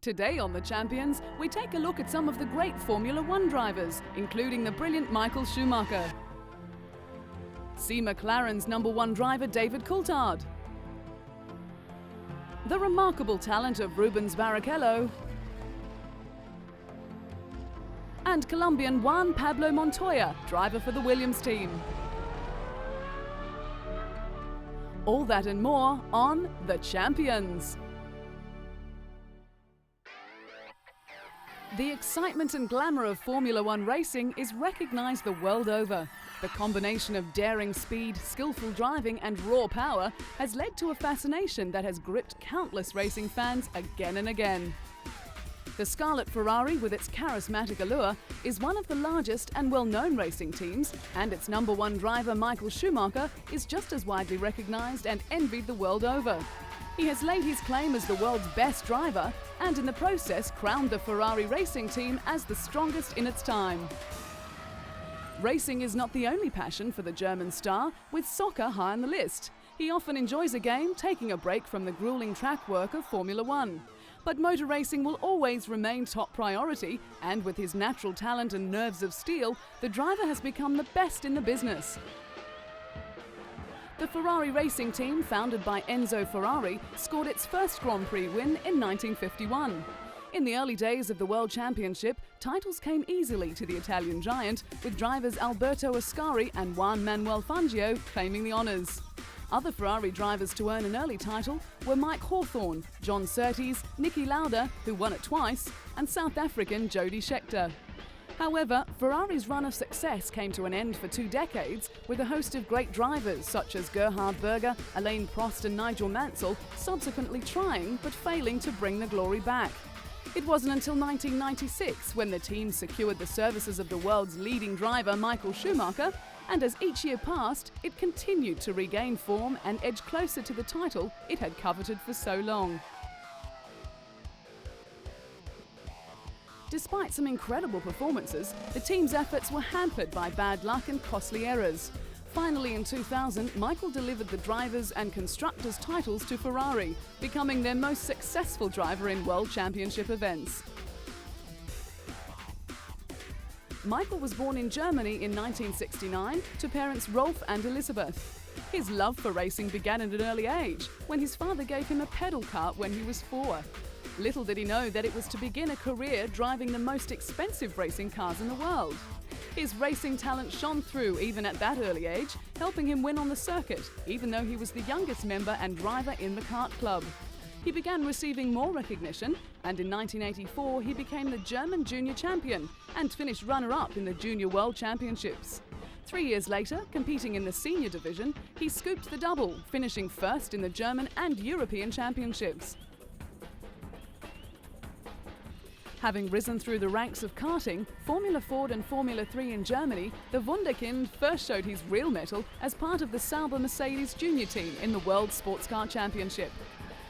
Today on The Champions, we take a look at some of the great Formula One drivers, including the brilliant Michael Schumacher. See McLaren's #1 driver David Coulthard. The remarkable talent of Rubens Barrichello. And Colombian Juan Pablo Montoya, driver for the Williams team. All that and more on The Champions. The excitement and glamour of Formula One racing is recognised the world over. The combination of daring speed, skillful driving and raw power has led to a fascination that has gripped countless racing fans again and again. The Scarlet Ferrari, with its charismatic allure, is one of the largest and well-known racing teams, and its #1 driver Michael Schumacher is just as widely recognised and envied the world over. He has laid his claim as the world's best driver and in the process crowned the Ferrari racing team as the strongest in its time. Racing is not the only passion for the German star, with soccer high on the list. He often enjoys a game, taking a break from the grueling track work of Formula One. But motor racing will always remain top priority, and with his natural talent and nerves of steel, the driver has become the best in the business. The Ferrari racing team, founded by Enzo Ferrari, scored its first Grand Prix win in 1951. In the early days of the World Championship, titles came easily to the Italian giant, with drivers Alberto Ascari and Juan Manuel Fangio claiming the honours. Other Ferrari drivers to earn an early title were Mike Hawthorne, John Surtees, Niki Lauda, who won it twice, and South African Jody Scheckter. However, Ferrari's run of success came to an end for 2 decades, with a host of great drivers such as Gerhard Berger, Alain Prost and Nigel Mansell subsequently trying but failing to bring the glory back. It wasn't until 1996 when the team secured the services of the world's leading driver Michael Schumacher, and as each year passed, it continued to regain form and edge closer to the title it had coveted for so long. Despite some incredible performances, the team's efforts were hampered by bad luck and costly errors. Finally, in 2000, Michael delivered the drivers' and constructors' titles to Ferrari, becoming their most successful driver in World Championship events. Michael was born in Germany in 1969 to parents Rolf and Elisabeth. His love for racing began at an early age, when his father gave him a pedal kart when he was 4. Little did he know that it was to begin a career driving the most expensive racing cars in the world. His racing talent shone through even at that early age, helping him win on the circuit, even though he was the youngest member and driver in the kart club. He began receiving more recognition, and in 1984 he became the German junior champion and finished runner-up in the Junior World Championships. 3 years later, competing in the senior division, he scooped the double, finishing first in the German and European Championships. Having risen through the ranks of karting, Formula Ford and Formula 3 in Germany, the Wunderkind first showed his real mettle as part of the Sauber Mercedes junior team in the World Sports Car Championship.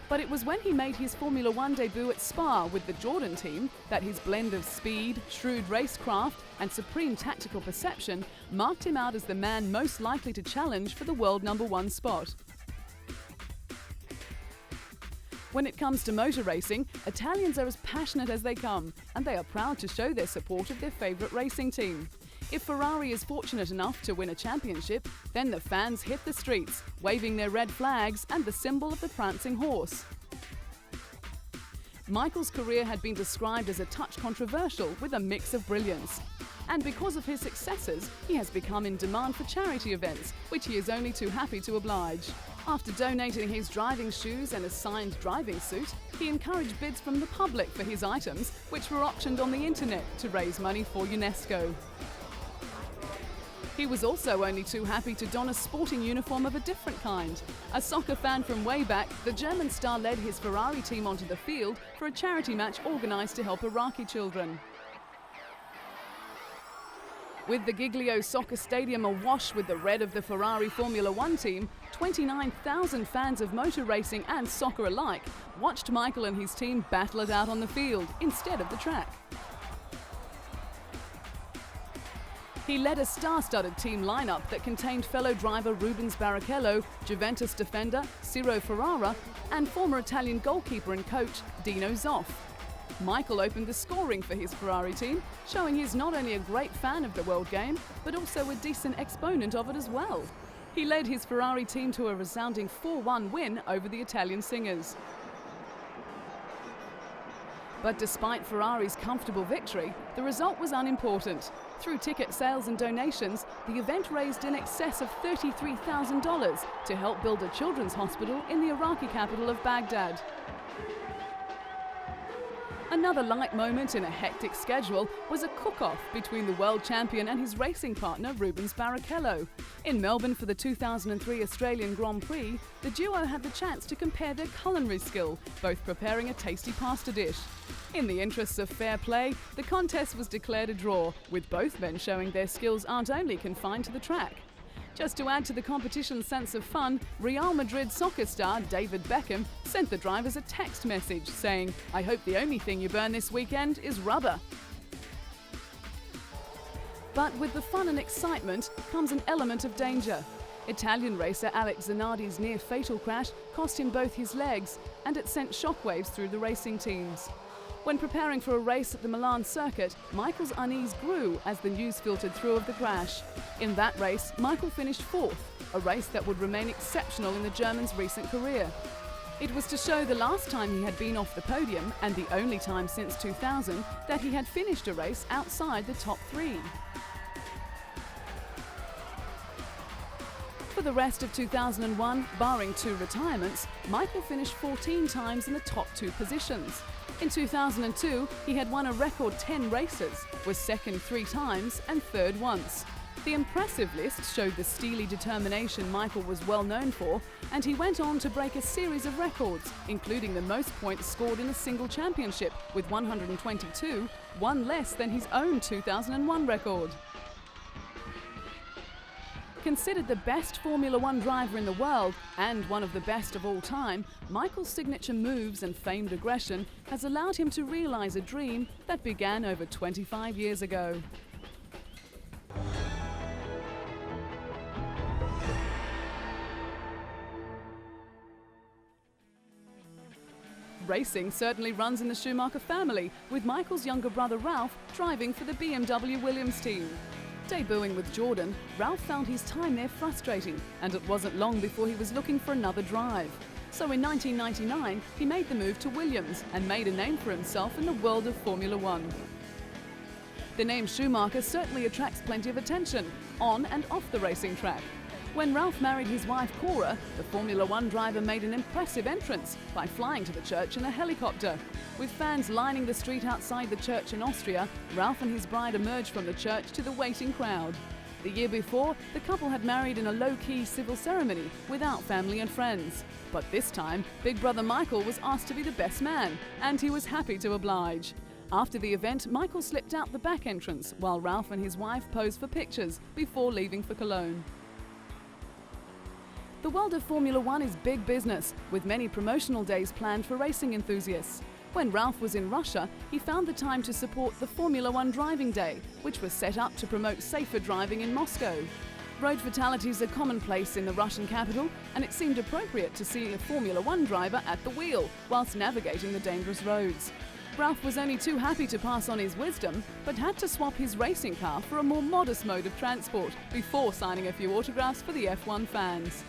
But it was when he made his Formula One debut at Spa with the Jordan team that his blend of speed, shrewd racecraft and supreme tactical perception marked him out as the man most likely to challenge for the world #1 spot. When it comes to motor racing, Italians are as passionate as they come, and they are proud to show their support of their favourite racing team. If Ferrari is fortunate enough to win a championship, then the fans hit the streets, waving their red flags and the symbol of the prancing horse. Michael's career had been described as a touch controversial with a mix of brilliance. And because of his successes, he has become in demand for charity events, which he is only too happy to oblige. After donating his driving shoes and a signed driving suit, he encouraged bids from the public for his items, which were auctioned on the internet to raise money for UNESCO. He was also only too happy to don a sporting uniform of a different kind. A soccer fan from way back, the German star led his Ferrari team onto the field for a charity match organised to help Iraqi children. With the Giglio Soccer Stadium awash with the red of the Ferrari Formula One team, 29,000 fans of motor racing and soccer alike watched Michael and his team battle it out on the field instead of the track. He led a star-studded team lineup that contained fellow driver Rubens Barrichello, Juventus defender Ciro Ferrara, and former Italian goalkeeper and coach Dino Zoff. Michael opened the scoring for his Ferrari team, showing he's not only a great fan of the world game, but also a decent exponent of it as well. He led his Ferrari team to a resounding 4-1 win over the Italian singers. But despite Ferrari's comfortable victory, the result was unimportant. Through ticket sales and donations, the event raised in excess of $33,000 to help build a children's hospital in the Iraqi capital of Baghdad. Another light moment in a hectic schedule was a cook-off between the world champion and his racing partner Rubens Barrichello. In Melbourne for the 2003 Australian Grand Prix, the duo had the chance to compare their culinary skill, both preparing a tasty pasta dish. In the interests of fair play, the contest was declared a draw, with both men showing their skills aren't only confined to the track. Just to add to the competition's sense of fun, Real Madrid soccer star David Beckham sent the drivers a text message saying, "I hope the only thing you burn this weekend is rubber." But with the fun and excitement comes an element of danger. Italian racer Alex Zanardi's near-fatal crash cost him both his legs, and it sent shockwaves through the racing teams. When preparing for a race at the Milan circuit, Michael's unease grew as the news filtered through of the crash. In that race, Michael finished fourth, a race that would remain exceptional in the German's recent career. It was to show the last time he had been off the podium, and the only time since 2000, that he had finished a race outside the top three. For the rest of 2001, barring 2 retirements, Michael finished 14 times in the top 2 positions. In 2002, he had won a record 10 races, was second 3 times and third once. The impressive list showed the steely determination Michael was well known for, and he went on to break a series of records, including the most points scored in a single championship with 122, one less than his own 2001 record. Considered the best Formula One driver in the world and one of the best of all time, Michael's signature moves and famed aggression has allowed him to realize a dream that began over 25 years ago. Racing certainly runs in the Schumacher family, with Michael's younger brother Ralph driving for the BMW Williams team. Debuting with Jordan, Ralph found his time there frustrating, and it wasn't long before he was looking for another drive. So in 1999, he made the move to Williams and made a name for himself in the world of Formula One. The name Schumacher certainly attracts plenty of attention, on and off the racing track. When Ralph married his wife Cora, the Formula One driver made an impressive entrance by flying to the church in a helicopter. With fans lining the street outside the church in Austria, Ralph and his bride emerged from the church to the waiting crowd. The year before, the couple had married in a low-key civil ceremony without family and friends. But this time, Big Brother Michael was asked to be the best man, and he was happy to oblige. After the event, Michael slipped out the back entrance while Ralph and his wife posed for pictures before leaving for Cologne. The world of Formula One is big business, with many promotional days planned for racing enthusiasts. When Ralph was in Russia, he found the time to support the Formula One Driving Day, which was set up to promote safer driving in Moscow. Road fatalities are commonplace in the Russian capital, and it seemed appropriate to see a Formula One driver at the wheel whilst navigating the dangerous roads. Ralph was only too happy to pass on his wisdom, but had to swap his racing car for a more modest mode of transport before signing a few autographs for the F1 fans.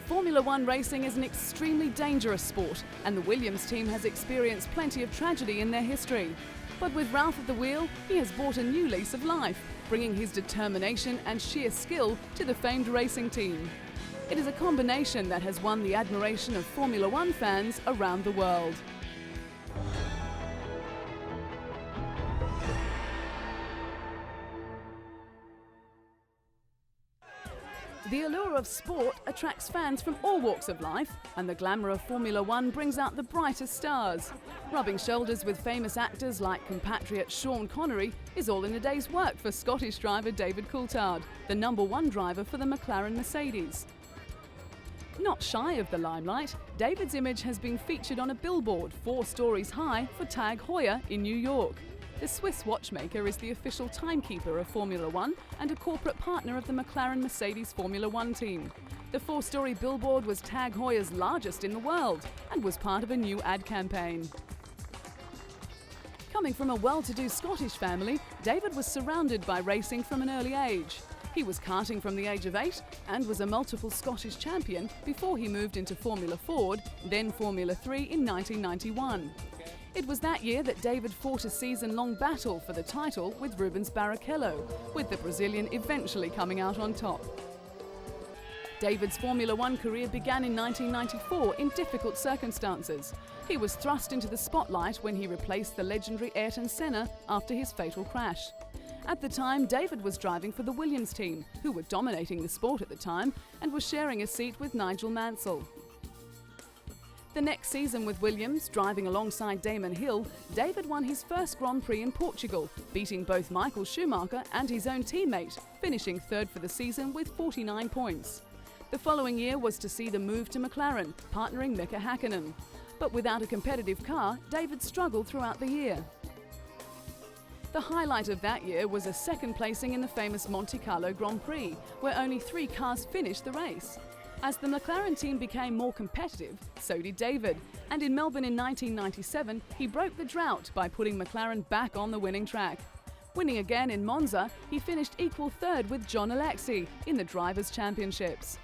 Formula One racing is an extremely dangerous sport, and the Williams team has experienced plenty of tragedy in their history. But with Ralph at the wheel, he has brought a new lease of life, bringing his determination and sheer skill to the famed racing team. It is a combination that has won the admiration of Formula One fans around the world. The allure of sport attracts fans from all walks of life, and the glamour of Formula One brings out the brightest stars. Rubbing shoulders with famous actors like compatriot Sean Connery is all in a day's work for Scottish driver David Coulthard, the #1 driver for the McLaren Mercedes. Not shy of the limelight, David's image has been featured on a billboard 4 stories high for Tag Heuer in New York. The Swiss watchmaker is the official timekeeper of Formula One and a corporate partner of the McLaren Mercedes Formula One team. The 4-story billboard was Tag Heuer's largest in the world and was part of a new ad campaign. Coming from a well-to-do Scottish family, David was surrounded by racing from an early age. He was karting from the age of 8 and was a multiple Scottish champion before he moved into Formula Ford, then Formula 3 in 1991. It was that year that David fought a season-long battle for the title with Rubens Barrichello, with the Brazilian eventually coming out on top. David's Formula One career began in 1994 in difficult circumstances. He was thrust into the spotlight when he replaced the legendary Ayrton Senna after his fatal crash. At the time, David was driving for the Williams team, who were dominating the sport at the time, and was sharing a seat with Nigel Mansell. The next season with Williams, driving alongside Damon Hill, David won his first Grand Prix in Portugal, beating both Michael Schumacher and his own teammate, finishing third for the season with 49 points. The following year was to see the move to McLaren, partnering Mika Häkkinen. But without a competitive car, David struggled throughout the year. The highlight of that year was a second placing in the famous Monte Carlo Grand Prix, where only 3 cars finished the race. As the McLaren team became more competitive, so did David, and in Melbourne in 1997, he broke the drought by putting McLaren back on the winning track. Winning again in Monza, he finished equal third with John Alexi in the Drivers' Championships.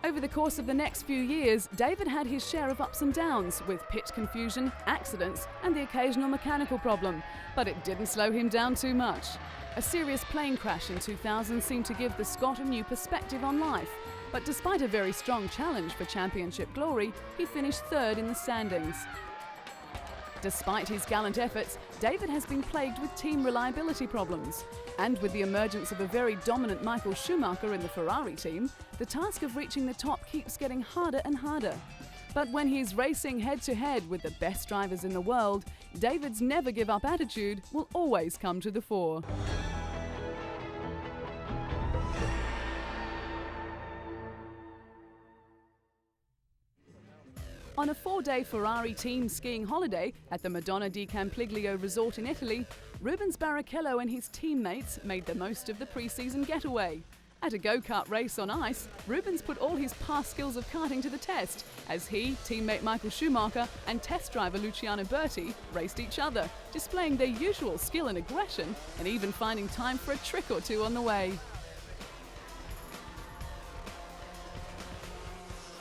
Over the course of the next few years, David had his share of ups and downs, with pit confusion, accidents, and the occasional mechanical problem, but it didn't slow him down too much. A serious plane crash in 2000 seemed to give the Scot a new perspective on life, but despite a very strong challenge for championship glory, he finished third in the standings. Despite his gallant efforts, David has been plagued with team reliability problems. And with the emergence of a very dominant Michael Schumacher in the Ferrari team, the task of reaching the top keeps getting harder and harder. But when he's racing head-to-head with the best drivers in the world, David's never-give-up attitude will always come to the fore. On a 4-day Ferrari team skiing holiday at the Madonna di Campiglio resort in Italy, Rubens Barrichello and his teammates made the most of the pre-season getaway. At a go-kart race on ice, Rubens put all his past skills of karting to the test as he, teammate Michael Schumacher and test driver Luciano Berti raced each other, displaying their usual skill and aggression and even finding time for a trick or two on the way.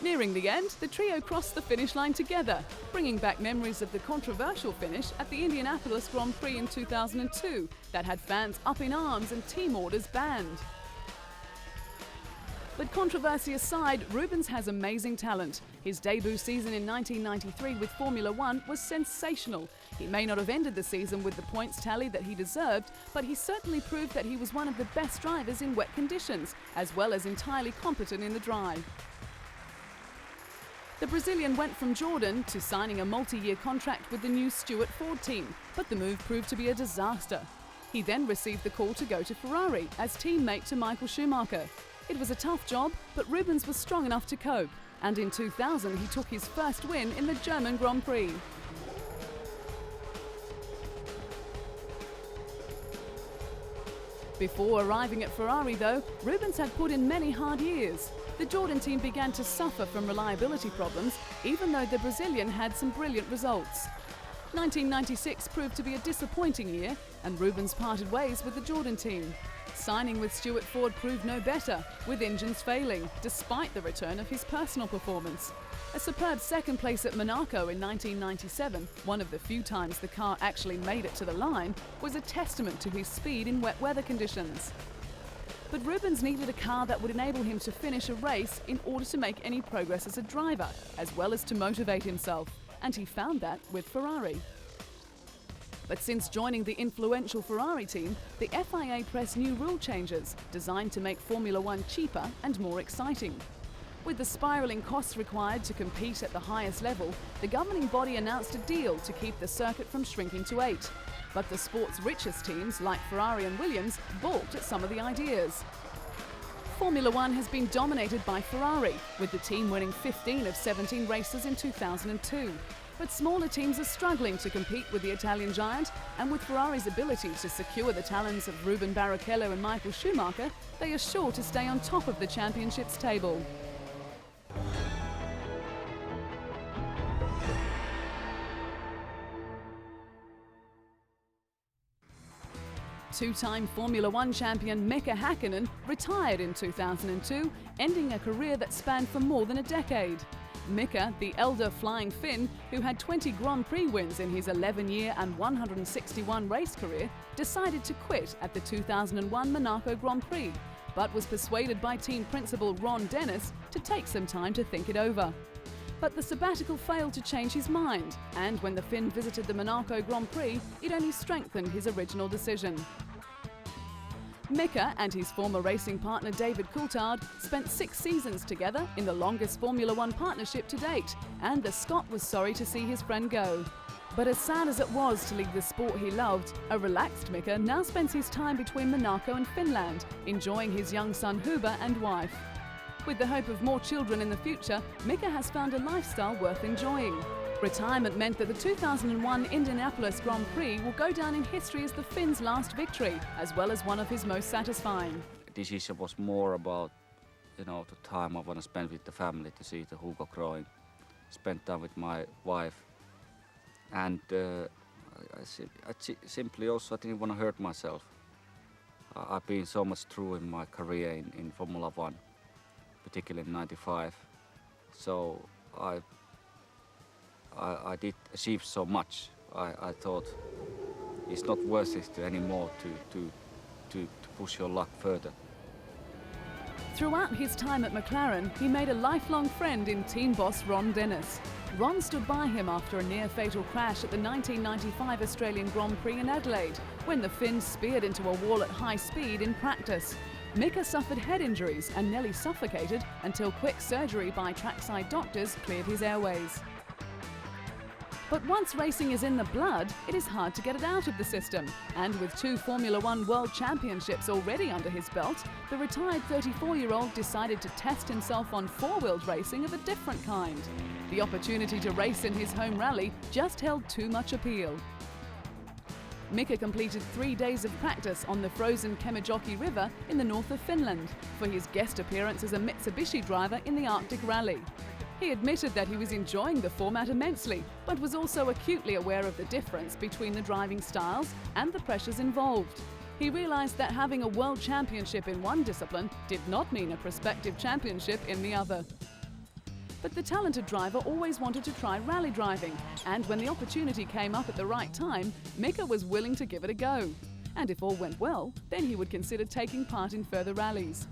Nearing the end, the trio crossed the finish line together, bringing back memories of the controversial finish at the Indianapolis Grand Prix in 2002 that had fans up in arms and team orders banned. But controversy aside, Rubens has amazing talent. His debut season in 1993 with Formula One was sensational. He may not have ended the season with the points tally that he deserved, but he certainly proved that he was one of the best drivers in wet conditions, as well as entirely competent in the dry. The Brazilian went from Jordan to signing a multi-year contract with the new Stewart Ford team, but the move proved to be a disaster. He then received the call to go to Ferrari as teammate to Michael Schumacher. It was a tough job, but Rubens was strong enough to cope, and in 2000 he took his first win in the German Grand Prix. Before arriving at Ferrari though, Rubens had put in many hard years. The Jordan team began to suffer from reliability problems, even though the Brazilian had some brilliant results. 1996 proved to be a disappointing year, and Rubens parted ways with the Jordan team. Signing with Stewart Ford proved no better, with engines failing, despite the return of his personal performance. A superb second place at Monaco in 1997, one of the few times the car actually made it to the line, was a testament to his speed in wet weather conditions. But Rubens needed a car that would enable him to finish a race in order to make any progress as a driver, as well as to motivate himself, and he found that with Ferrari. But since joining the influential Ferrari team, the FIA pressed new rule changes designed to make Formula One cheaper and more exciting. With the spiralling costs required to compete at the highest level, the governing body announced a deal to keep the circuit from shrinking to 8. But the sport's richest teams, like Ferrari and Williams, balked at some of the ideas. Formula One has been dominated by Ferrari, with the team winning 15 of 17 races in 2002. But smaller teams are struggling to compete with the Italian giant, and with Ferrari's ability to secure the talents of Ruben Barrichello and Michael Schumacher, they are sure to stay on top of the championship's table. Two-time Formula One champion Mika Häkkinen retired in 2002, ending a career that spanned for more than a decade. Mika, the elder flying Finn, who had 20 Grand Prix wins in his 11-year and 161 race career, decided to quit at the 2001 Monaco Grand Prix, but was persuaded by team principal Ron Dennis to take some time to think it over. But the sabbatical failed to change his mind, and when the Finn visited the Monaco Grand Prix, it only strengthened his original decision. Mika and his former racing partner David Coulthard spent 6 seasons together in the longest Formula One partnership to date, and the Scot was sorry to see his friend go. But as sad as it was to leave the sport he loved, a relaxed Mika now spends his time between Monaco and Finland, enjoying his young son Huber and wife. With the hope of more children in the future, Mika has found a lifestyle worth enjoying. Retirement meant that the 2001 Indianapolis Grand Prix will go down in history as the Finn's last victory, as well as one of his most satisfying. The decision was more about, the time I want to spend with the family, to see the Hugo growing, spend time with my wife, and I simply also didn't want to hurt myself. I've been so much through in my career in Formula One, particularly in '95, so I did achieve so much. I thought it's not worth it anymore to push your luck further. Throughout his time at McLaren, he made a lifelong friend in team boss Ron Dennis. Ron stood by him after a near-fatal crash at the 1995 Australian Grand Prix in Adelaide, when the Finn speared into a wall at high speed in practice. Mika suffered head injuries and nearly suffocated until quick surgery by trackside doctors cleared his airways. But once racing is in the blood, it is hard to get it out of the system. And with 2 Formula One World Championships already under his belt, the retired 34-year-old decided to test himself on four-wheeled racing of a different kind. The opportunity to race in his home rally just held too much appeal. Mika completed 3 days of practice on the frozen Kemijoki River in the north of Finland for his guest appearance as a Mitsubishi driver in the Arctic Rally. He admitted that he was enjoying the format immensely, but was also acutely aware of the difference between the driving styles and the pressures involved. He realised that having a world championship in one discipline did not mean a prospective championship in the other. But the talented driver always wanted to try rally driving, and when the opportunity came up at the right time, Mika was willing to give it a go. And if all went well, then he would consider taking part in further rallies.